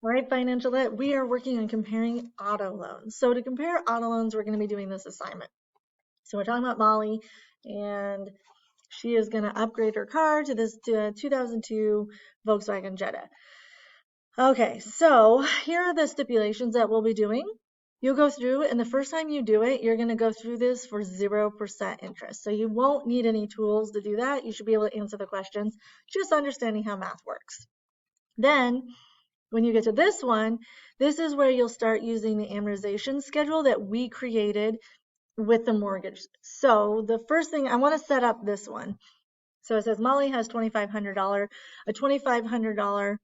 All right, Financial Ed, we are working on comparing auto loans. So to compare auto loans, we're going to be doing this assignment. So we're talking about Molly, and she is going to upgrade her car to this 2002 Volkswagen Jetta. Okay, so here are the stipulations that we'll be doing. You'll go through, and the first time you do it, you're going to go through this for 0% interest. So you won't need any tools to do that. You should be able to answer the questions, just understanding how math works. Then when you get to this one, this is where you'll start using the amortization schedule that we created with the mortgage. So the first thing, I want to set up this one. So it says Molly has a $2,500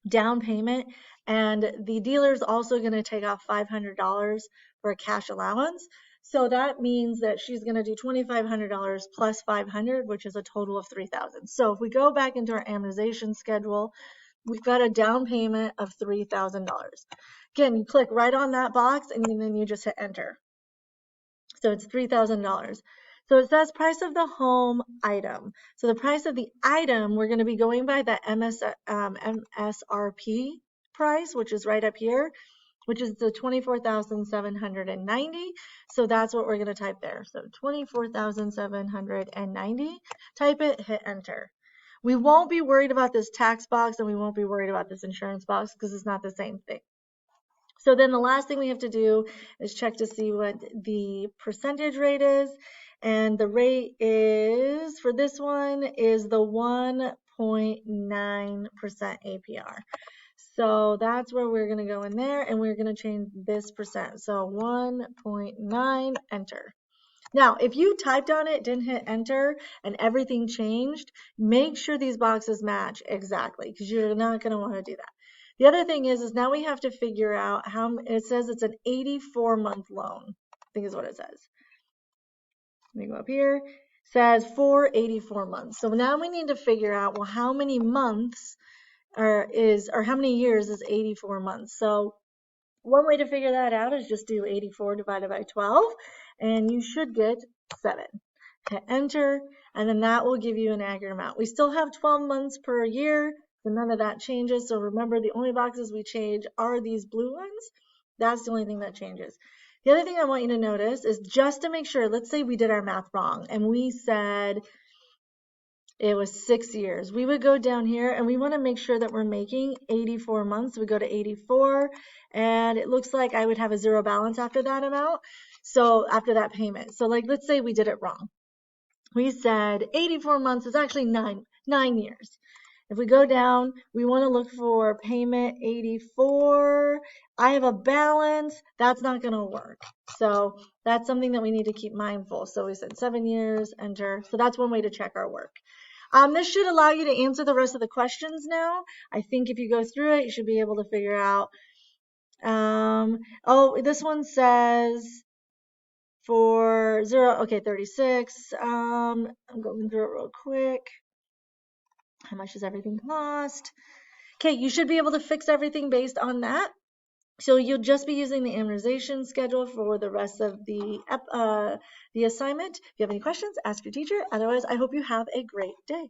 down payment, and the dealer is also going to take off $500 for a cash allowance. So that means that she's going to do $2,500 plus $500, which is a total of $3,000. So if we go back into our amortization schedule, we've got a down payment of $3,000. Again, you click right on that box and then you just hit enter. So it's $3,000. So it says price of the home item. So the price of the item, we're going to be going by the MSRP price, which is right up here, which is the 24,790. So that's what we're going to type there. So 24,790. Type it, hit enter. We won't be worried about this tax box and we won't be worried about this insurance box because it's not the same thing. So then the last thing we have to do is check to see what the percentage rate is. And the rate is, for this one, is the 1.9% APR. So that's where we're going to go in there and we're going to change this percent. So 1.9, enter. Now, if you typed on it, didn't hit enter, and everything changed, make sure these boxes match exactly because you're not going to want to do that. The other thing is now we have to figure out how, it says it's an 84-month loan, I think is what it says. Let me go up here. It says for 84 months. So now we need to figure out, well, how many months or how many years is 84 months? So one way to figure that out is just do 84 divided by 12, and you should get 7. Hit enter, and then that will give you an accurate amount. We still have 12 months per year, so none of that changes. So remember, the only boxes we change are these blue ones. That's the only thing that changes. The other thing I want you to notice is just to make sure, let's say we did our math wrong, and we said it was 6 years. We would go down here and we want to make sure that we're making 84 months. We go to 84 and it looks like I would have a zero balance after that amount. So after that payment. So like, let's say we did it wrong. We said 84 months is actually nine years. If we go down, we want to look for payment 84. I have a balance. That's not going to work. So that's something that we need to keep mindful. So we said 7 years, enter. So that's one way to check our work. This should allow you to answer the rest of the questions now. I think if you go through it, you should be able to figure out. Oh, this one says for 36. I'm going through it real quick. How much does everything cost? Okay, you should be able to fix everything based on that. So you'll just be using the amortization schedule for the rest of the assignment. If you have any questions, ask your teacher. Otherwise, I hope you have a great day.